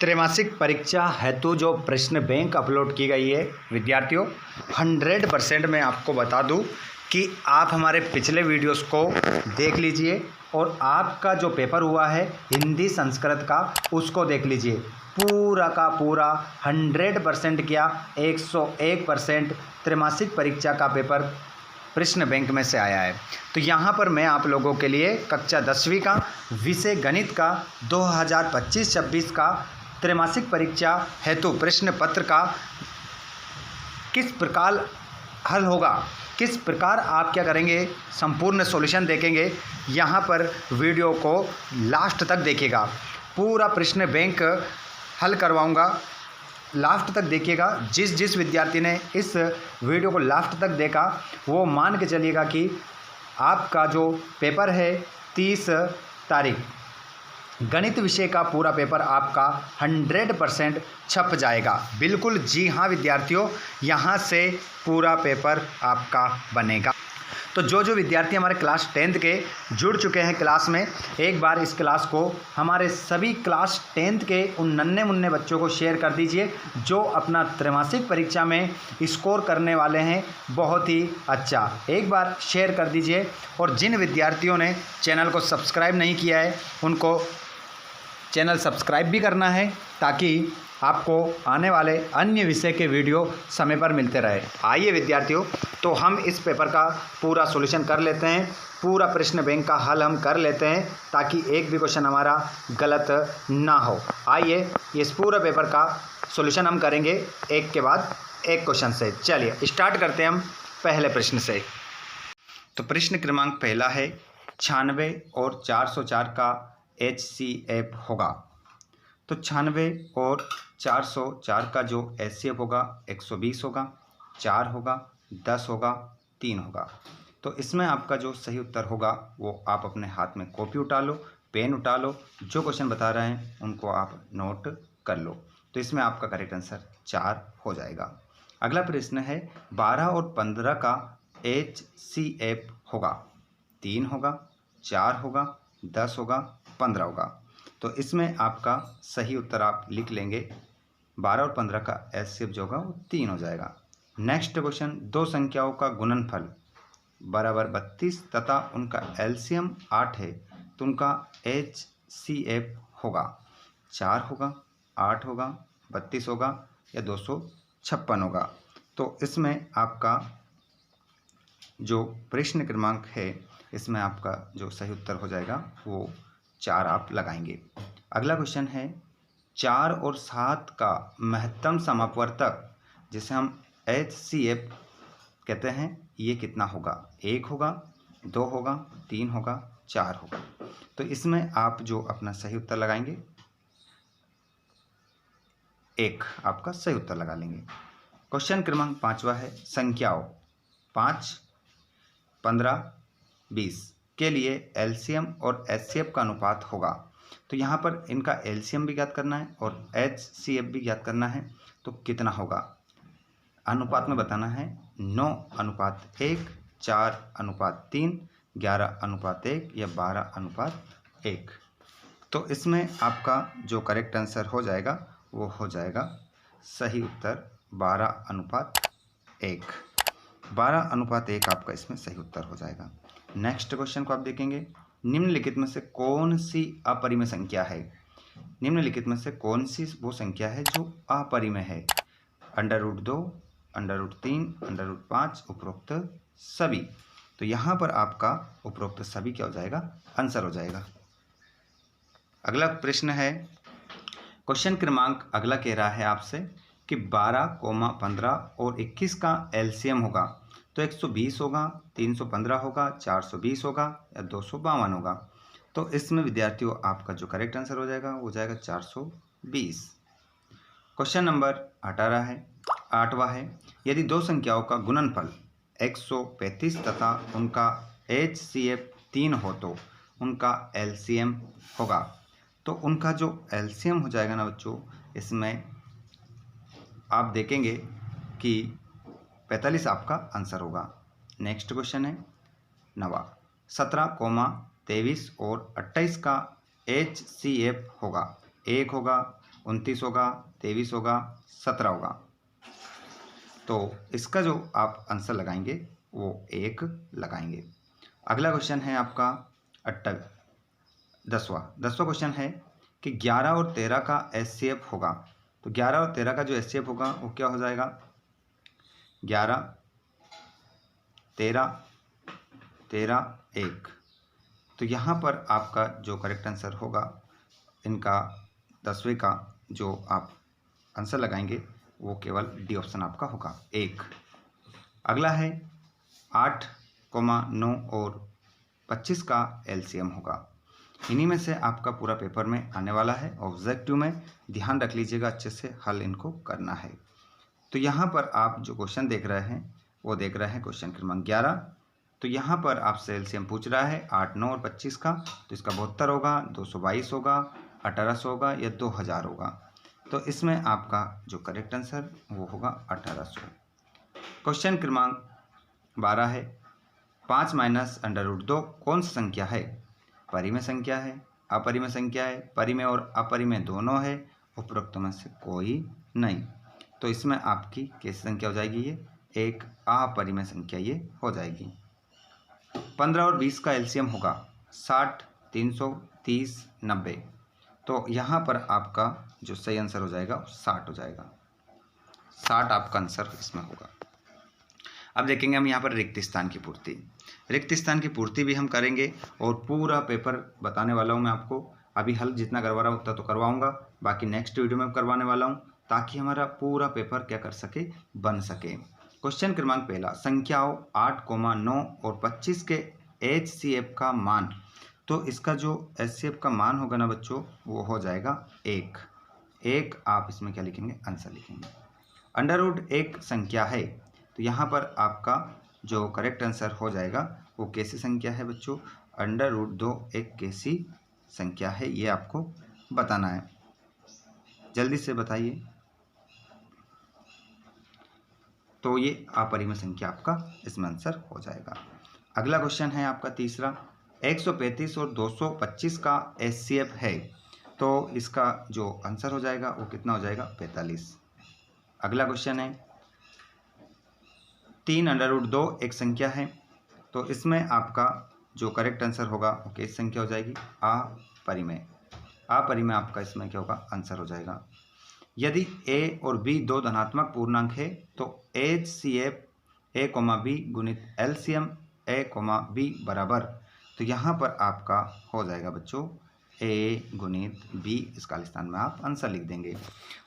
त्रैमासिक परीक्षा हेतु जो प्रश्न बैंक अपलोड की गई है विद्यार्थियों, 100% मैं आपको बता दूं कि आप हमारे पिछले वीडियोस को देख लीजिए और आपका जो पेपर हुआ है हिंदी संस्कृत का उसको देख लीजिए। पूरा का पूरा 100% क्या 101% त्रैमासिक परीक्षा का पेपर प्रश्न बैंक में से आया है। तो यहाँ पर मैं आप लोगों के लिए कक्षा 10वीं का विषय गणित का 2025-26 का त्रैमासिक परीक्षा हेतु प्रश्न पत्र का किस प्रकार हल होगा, किस प्रकार आप क्या करेंगे, संपूर्ण सॉल्यूशन देखेंगे। यहाँ पर वीडियो को लास्ट तक देखिएगा, पूरा प्रश्न बैंक हल करवाऊँगा, लास्ट तक देखिएगा। जिस विद्यार्थी ने इस वीडियो को लास्ट तक देखा वो मान के चलिएगा कि आपका जो पेपर है 30 तारीख गणित विषय का पूरा पेपर आपका 100% छप जाएगा। बिल्कुल जी हाँ विद्यार्थियों, यहाँ से पूरा पेपर आपका बनेगा। तो जो विद्यार्थी हमारे क्लास 10th के जुड़ चुके हैं क्लास में, एक बार इस क्लास को हमारे सभी क्लास 10th के उन नन्हे मुन्ने बच्चों को शेयर कर दीजिए जो अपना त्रैमासिक परीक्षा में स्कोर करने वाले हैं बहुत ही अच्छा। एक बार शेयर कर दीजिए और जिन विद्यार्थियों ने चैनल को सब्सक्राइब नहीं किया है उनको चैनल सब्सक्राइब भी करना है ताकि आपको आने वाले अन्य विषय के वीडियो समय पर मिलते रहे। आइए विद्यार्थियों, तो हम इस पेपर का पूरा सॉल्यूशन कर लेते हैं, पूरा प्रश्न बैंक का हल हम कर लेते हैं ताकि एक भी क्वेश्चन हमारा गलत ना हो। आइए इस पूरा पेपर का सॉल्यूशन हम करेंगे एक के बाद एक क्वेश्चन से। चलिए स्टार्ट करते हैं हम पहले प्रश्न से। तो प्रश्न क्रमांक पहला है 96 और 404 का HCF होगा। तो 96 और 404 का जो HCF होगा 120 होगा, 4 होगा, 10 होगा, 3 होगा। तो इसमें आपका जो सही उत्तर होगा वो आप अपने हाथ में कॉपी उठा लो, पेन उठा लो, जो क्वेश्चन बता रहे हैं उनको आप नोट कर लो। तो इसमें आपका करेक्ट आंसर 4 हो जाएगा। अगला प्रश्न है 12 और 15 का HCF होगा। 3 होगा, 4 होगा, 10 होगा, 15 होगा। तो इसमें आपका सही उत्तर आप लिख लेंगे 12 और 15 का HCF जो होगा वो 3 हो जाएगा। नेक्स्ट क्वेश्चन, दो संख्याओं का गुणनफल बराबर 32 तथा उनका LCM 8 है तो उनका HCF होगा। 4 होगा, 8 होगा, 32 होगा या 256 होगा। तो इसमें आपका जो प्रश्न क्रमांक है इसमें आपका जो सही उत्तर हो जाएगा वो 4 आप लगाएंगे। अगला क्वेश्चन है 4 और 7 का महत्तम समापवर्तक जिसे हम HCF कहते हैं ये कितना होगा। 1 होगा, 2 होगा, 3 होगा, 4 होगा। तो इसमें आप जो अपना सही उत्तर लगाएंगे 1 आपका सही उत्तर लगा लेंगे। क्वेश्चन क्रमांक 5वां है संख्याओं 5, 15, 20 के लिए LCM और HCF का अनुपात होगा। तो यहाँ पर इनका LCM भी ज्ञात करना है और HCF भी ज्ञात करना है। तो कितना होगा अनुपात में बताना है। 9:1, 4:3, 11:1 या 12:1। तो इसमें आपका जो करेक्ट आंसर हो जाएगा वो हो जाएगा सही उत्तर 12:1। 12:1 आपका इसमें सही उत्तर हो जाएगा। नेक्स्ट क्वेश्चन को आप देखेंगे, निम्नलिखित में से कौन सी अपरिमेय संख्या है। निम्नलिखित में से कौन सी वो संख्या है जो अपरिमेय है। √2, √3, √5, उपरोक्त सभी। तो यहाँ पर आपका उपरोक्त सभी क्या हो जाएगा, आंसर हो जाएगा। अगला प्रश्न है क्वेश्चन क्रमांक अगला कह रहा है आपसे कि 12, 15 और 21 का LCM होगा। तो 120 होगा, 315 होगा, 420 होगा या 252 होगा। तो इसमें विद्यार्थियों आपका जो करेक्ट आंसर हो जाएगा वो हो जाएगा 420। क्वेश्चन नंबर 18 है 8वां है, यदि दो संख्याओं का गुणनफल 135 तथा उनका HCF 3 हो तो उनका LCM होगा। तो उनका जो LCM हो जाएगा ना बच्चों, इसमें आप देखेंगे कि 45 आपका आंसर होगा। नेक्स्ट क्वेश्चन है 9वां, 17, 23 और 28 का HCF होगा। 1 होगा, 29 होगा, 23 होगा, 17 होगा। तो इसका जो आप आंसर लगाएंगे वो 1 लगाएंगे। अगला क्वेश्चन है आपका 10वां क्वेश्चन है कि 11 और 13 का एचसीएफ होगा। तो 11 और 13 का जो एचसीएफ होगा वो क्या हो जाएगा? 11, 13, 13, 1। तो यहाँ पर आपका जो करेक्ट आंसर होगा इनका 10वें का जो आप आंसर लगाएंगे वो केवल डी ऑप्शन आपका होगा 1। अगला है 8, 9 और 25 का एलसीएम होगा। इन्हीं में से आपका पूरा पेपर में आने वाला है। ऑब्जेक्टिव में ध्यान रख लीजिएगा, अच्छे से हल इनको करना है। तो यहाँ पर आप जो क्वेश्चन देख रहे हैं वो देख रहे हैं क्वेश्चन क्रमांक 11। तो यहाँ पर आपसे एलसीएम पूछ रहा है 8, 9 और 25 का। तो इसका 72 होगा, 222 होगा, 1800 होगा या 2000 होगा। तो इसमें आपका जो करेक्ट आंसर वो होगा 1800। क्वेश्चन क्रमांक 12 है 5 माइनस √2 कौन सी संख्या है? परिमेय संख्या है, अपरिमेय संख्या है, परिमेय और अपरिमेय दोनों है, उपरोक्त में से कोई नहीं। तो इसमें आपकी कैसी संख्या हो जाएगी? ये एक अपरिमेय संख्या ये हो जाएगी। 15 और 20 का एलसीएम होगा 60, 330, 90। तो यहाँ पर आपका जो सही आंसर हो जाएगा 60 हो जाएगा। 60 आपका आंसर इसमें होगा। अब देखेंगे हम यहाँ पर रिक्त स्थान की पूर्ति। रिक्त स्थान की पूर्ति भी हम करेंगे और पूरा पेपर बताने वाला हूँ मैं आपको। अभी हल जितना करवा रहा हूँ उतना तो करवाऊँगा, बाकी नेक्स्ट वीडियो में करवाने वाला हूँ ताकि हमारा पूरा पेपर क्या कर सके, बन सके। क्वेश्चन क्रमांक पहला, संख्याओं 8, 9 और 25 के एचसीएफ का मान। तो इसका जो एचसीएफ का मान होगा ना बच्चों वो हो जाएगा 1। आप इसमें क्या लिखेंगे? आंसर लिखेंगे। अंडर रूट एक संख्या है। तो यहाँ पर आपका जो करेक्ट आंसर हो जाएगा वो कैसी संख्या है बच्चों? √2 एक कैसी संख्या है ये आपको बताना है। जल्दी से बताइए। तो ये अपरिमेय संख्या आपका इसमें आंसर हो जाएगा। अगला क्वेश्चन है आपका तीसरा, 135 और 225 का एचसीएफ है। तो इसका जो आंसर हो जाएगा वो कितना हो जाएगा? 45। अगला क्वेश्चन है 3√2 एक संख्या है। तो इसमें आपका जो करेक्ट आंसर होगा वो कैसी संख्या हो जाएगी? अपरिमेय। अपरिमेय आपका इसमें क्या होगा? आंसर हो जाएगा। यदि a और b दो धनात्मक पूर्णांक है तो HCF a, b गुणित LCM a, b बराबर। तो यहाँ पर आपका हो जाएगा बच्चों a गुणित b, इस खाली स्थान में आप आंसर लिख देंगे।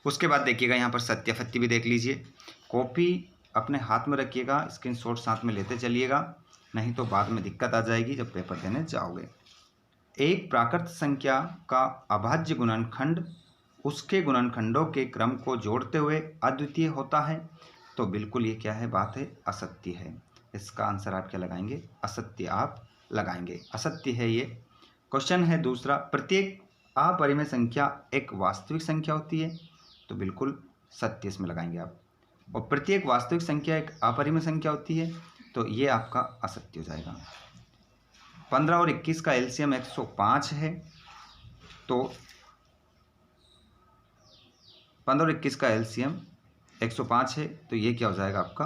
उसके बाद देखिएगा यहाँ पर सत्यापत्ति भी देख लीजिए। कॉपी अपने हाथ में रखिएगा, स्क्रीनशॉट साथ में लेते चलिएगा, नहीं तो बाद में दिक्कत आ जाएगी जब पेपर देने जाओगे। एक प्राकृत संख्या का अभाज्य गुणनखंड उसके गुणनखंडों के क्रम को जोड़ते हुए अद्वितीय होता है। तो बिल्कुल ये क्या है? बात है असत्य है। इसका आंसर आप क्या लगाएंगे? असत्य आप लगाएंगे, असत्य है ये। क्वेश्चन है दूसरा, प्रत्येक अपरिमेय संख्या एक वास्तविक संख्या होती है। तो बिल्कुल सत्य इसमें लगाएंगे आप। और प्रत्येक वास्तविक संख्या एक अपरिमेय संख्या होती है। तो ये आपका असत्य हो जाएगा। 15 और 21 का एलसीएम 105 है। तो 15 और 21 का एलसीएम 105 है। तो ये क्या हो जाएगा आपका?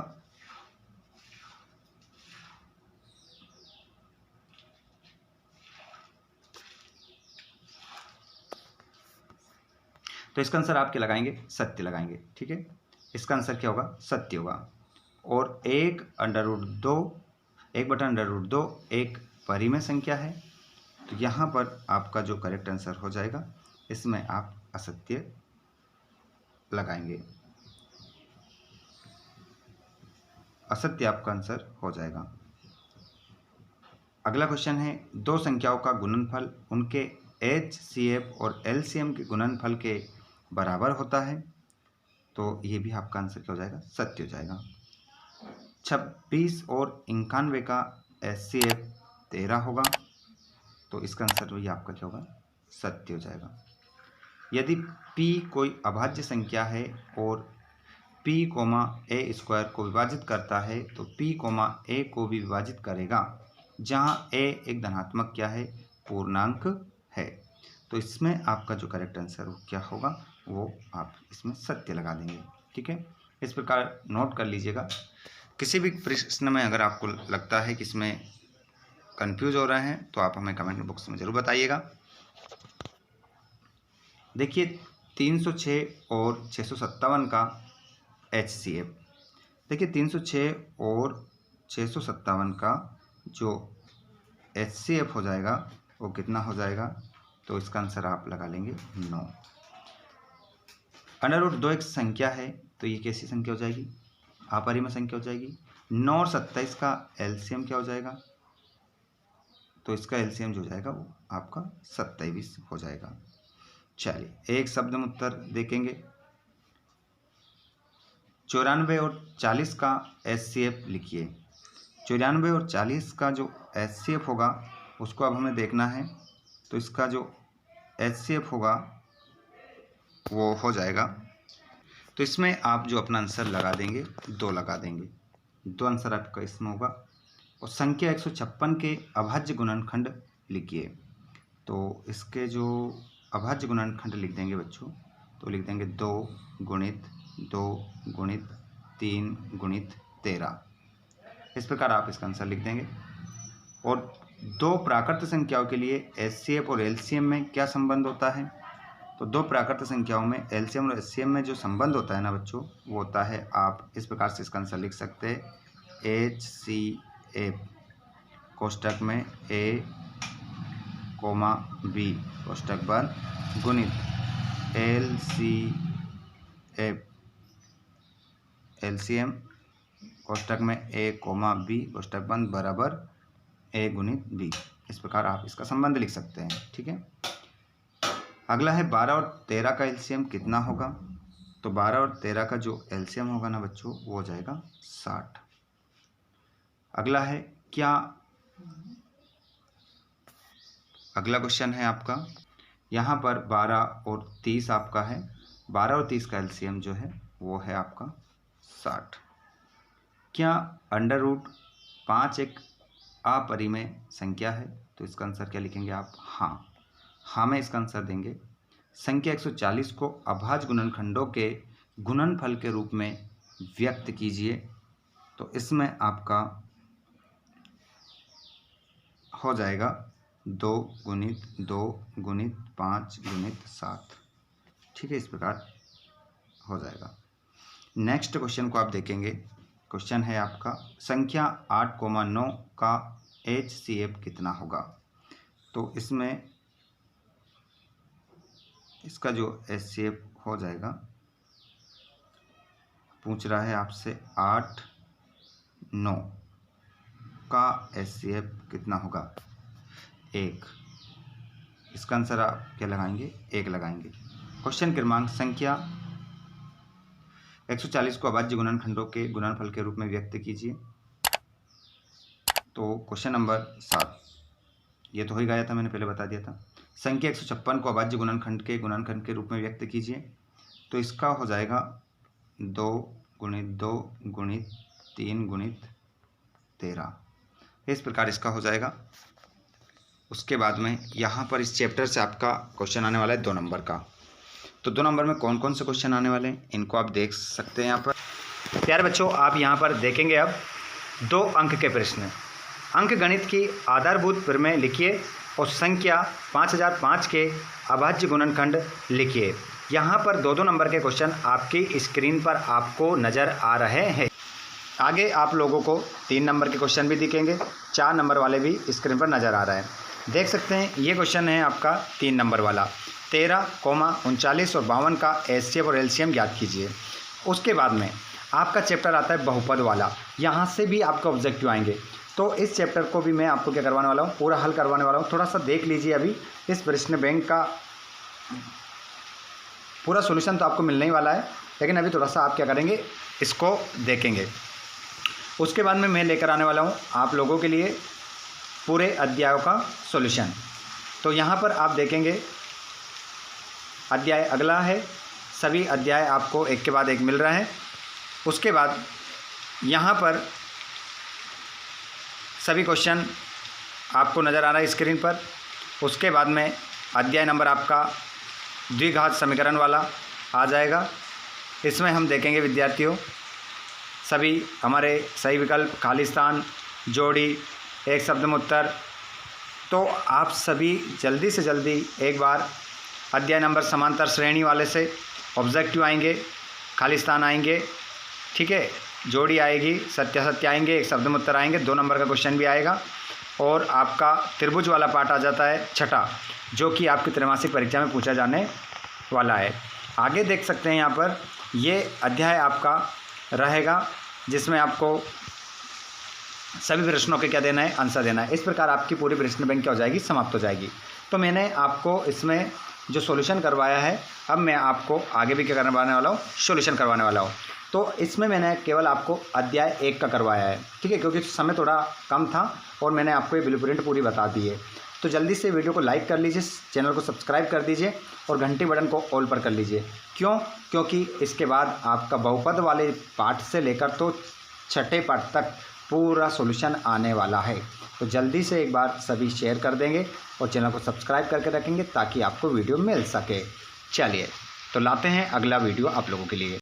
तो इसका आंसर आप क्या लगाएंगे? सत्य लगाएंगे। ठीक है, इसका आंसर क्या होगा? सत्य होगा। और 1/√2 एक परिमेय संख्या है। तो यहाँ पर आपका जो करेक्ट आंसर हो जाएगा इसमें आप असत्य लगाएंगे, असत्य आपका आंसर हो जाएगा। अगला क्वेश्चन है, दो संख्याओं का गुणनफल उनके HCF और LCM के गुणनफल के बराबर होता है। तो ये भी आपका आंसर क्या हो जाएगा? सत्य हो जाएगा। 26 और 91 का HCF 13 होगा। तो इसका आंसर भी आपका क्या होगा? सत्य हो जाएगा। यदि P कोई अभाज्य संख्या है और P, a² को विभाजित करता है तो P, a को भी विभाजित करेगा, जहाँ a एक धनात्मक क्या है? पूर्णांक है। तो इसमें आपका जो करेक्ट आंसर वो क्या होगा, वो आप इसमें सत्य लगा देंगे। ठीक है, इस प्रकार नोट कर लीजिएगा। किसी भी प्रश्न में अगर आपको लगता है कि इसमें कंफ्यूज हो रहे हैं तो आप हमें कमेंट बॉक्स में ज़रूर बताइएगा। देखिए 306 और 657 का HCF। देखिए 306 और 657 का जो HCF हो जाएगा वो कितना हो जाएगा, तो इसका आंसर आप लगा लेंगे 9। √2 एक संख्या है, तो ये कैसी संख्या हो जाएगी, अपरिमेय संख्या हो जाएगी। 9 और 27 का LCM क्या हो जाएगा, तो इसका LCM जो हो जाएगा वो आपका 27 हो जाएगा। चलिए एक शब्द में उत्तर देखेंगे। 94 और 40 का HCF लिखिए। 94 और 40 का जो HCF होगा उसको अब हमें देखना है, तो इसका जो HCF होगा वो हो जाएगा, तो इसमें आप जो अपना आंसर लगा देंगे 2 लगा देंगे, 2 आंसर आपका इसमें होगा। और संख्या 156 के अभाज्य गुणनखंड लिखिए। तो इसके जो अभाज्य गुणनखंड लिख देंगे बच्चों, तो लिख देंगे 2 गुणित 2 गुणित 3 गुणित 13। इस प्रकार आप इसका आंसर लिख देंगे। और 2 प्राकृत संख्याओं के लिए HCF और LCM में क्या संबंध होता है, तो 2 प्राकृत संख्याओं में LCM और HCM में जो संबंध होता है ना बच्चों, वो होता है, आप इस प्रकार से इसका आंसर लिख सकते हैं HCF कोष्टक में A, B कोष्टक बंद गुणित LCM कोष्टक में A, B कोष्टक बंद बराबर A गुणित B। इस प्रकार आप इसका संबंध लिख सकते हैं। ठीक है, अगला है 12 और 13 का LCM कितना होगा, तो 12 और 13 का जो LCM होगा ना बच्चों वो हो जाएगा 60। अगला है क्या, अगला क्वेश्चन है आपका, यहाँ पर 12 और 30 आपका है। 12 और 30 का LCM जो है वो है आपका 60। क्या √5 एक अपरिमेय संख्या है, तो इसका आंसर क्या लिखेंगे आप, हाँ में इसका आंसर देंगे। संख्या 140 को अभाज्य गुणनखंडों के गुणनफल के रूप में व्यक्त कीजिए। तो इसमें आपका हो जाएगा 2 गुणित 2 गुणित 5 गुणित 7। ठीक है, इस प्रकार हो जाएगा। नेक्स्ट क्वेश्चन को आप देखेंगे। क्वेश्चन है आपका संख्या 8,9 का HCF कितना होगा, तो इसमें इसका जो HCF हो जाएगा, पूछ रहा है आपसे 8,9 का HCF कितना होगा, 1। इसका आंसर आप क्या लगाएंगे, 1 लगाएंगे। क्वेश्चन क्रमांक संख्या 140 को अभाज्य गुणनखंडों के गुणनफल के रूप में व्यक्त कीजिए। तो क्वेश्चन नंबर 7, ये तो हो ही गया था, मैंने पहले बता दिया था। संख्या 156 को अभाज्य गुणनखंड के रूप में व्यक्त कीजिए। तो इसका हो जाएगा 2 गुणित 2 गुणित 3 गुणित 13। इस प्रकार इसका हो जाएगा। उसके बाद में यहाँ पर इस चैप्टर से आपका क्वेश्चन आने वाला है 2 नंबर का। तो 2 नंबर में कौन कौन से क्वेश्चन आने वाले हैं इनको आप देख सकते हैं यहाँ पर। प्यारे बच्चों, आप यहाँ पर देखेंगे अब 2 अंक के प्रश्न। अंक गणित की आधारभूत प्रमेय लिखिए और संख्या 5005 के अभाज्य गुणनखंड लिखिए। यहाँ पर 2-2 नंबर के क्वेश्चन आपकी स्क्रीन पर आपको नज़र आ रहे हैं। आगे आप लोगों को 3 नंबर के क्वेश्चन भी दिखेंगे, 4 नंबर वाले भी स्क्रीन पर नज़र आ रहे हैं। देख सकते हैं ये क्वेश्चन है आपका 3 नंबर वाला। 13, 39 और 52 का HCF और LCM ज्ञात कीजिए। उसके बाद में आपका चैप्टर आता है बहुपद वाला, यहाँ से भी आपका ऑब्जेक्टिव आएंगे। तो इस चैप्टर को भी मैं आपको क्या करवाने वाला हूँ, पूरा हल करवाने वाला हूँ। थोड़ा सा देख लीजिए, अभी इस प्रश्न बैंक का पूरा सॉल्यूशन तो आपको मिलने ही वाला है, लेकिन अभी थोड़ा सा आप क्या करेंगे, इसको देखेंगे। उसके बाद में मैं लेकर आने वाला हूँ आप लोगों के लिए पूरे अध्यायों का सॉल्यूशन। तो यहाँ पर आप देखेंगे अध्याय अगला है, सभी अध्याय आपको एक के बाद एक मिल रहे हैं। उसके बाद यहाँ पर सभी क्वेश्चन आपको नज़र आ रहा है स्क्रीन पर। उसके बाद में अध्याय नंबर आपका द्विघात समीकरण वाला आ जाएगा। इसमें हम देखेंगे विद्यार्थियों सभी हमारे सही विकल्प, खाली स्थान, जोड़ी, एक शब्द में उत्तर। तो आप सभी जल्दी से जल्दी एक बार अध्याय नंबर समांतर श्रेणी वाले से ऑब्जेक्टिव आएंगे, खाली स्थान आएंगे, ठीक है, जोड़ी आएगी, सत्यासत्य आएंगे, एक शब्द में उत्तर आएंगे, 2 नंबर का क्वेश्चन भी आएगा और आपका त्रिभुज वाला पार्ट आ जाता है छठा, जो कि आपकी त्रैमासिक परीक्षा में पूछा जाने वाला है। आगे देख सकते हैं यहाँ पर ये अध्याय आपका रहेगा जिसमें आपको सभी प्रश्नों के क्या देना है, आंसर देना है। इस प्रकार आपकी पूरी प्रश्न बैंक क्या हो जाएगी, समाप्त हो जाएगी। तो मैंने आपको इसमें जो सॉल्यूशन करवाया है, अब मैं आपको आगे भी क्या करवाने वाला हूँ, सॉल्यूशन करवाने वाला हूँ। तो इसमें मैंने केवल आपको अध्याय 1 का करवाया है, ठीक है, क्योंकि समय थोड़ा कम था और मैंने आपको ये ब्लूप्रिंट पूरी बता दी है। तो जल्दी से वीडियो को लाइक कर लीजिए, चैनल को सब्सक्राइब कर दीजिए और घंटी बटन को ऑल पर कर लीजिए। क्यों? क्योंकि इसके बाद आपका बहुपद वाले पार्ट से लेकर तो छठे पार्ट तक पूरा सॉल्यूशन आने वाला है। तो जल्दी से एक बार सभी शेयर कर देंगे और चैनल को सब्सक्राइब करके रखेंगे ताकि आपको वीडियो मिल सके। चलिए तो लाते हैं अगला वीडियो आप लोगों के लिए।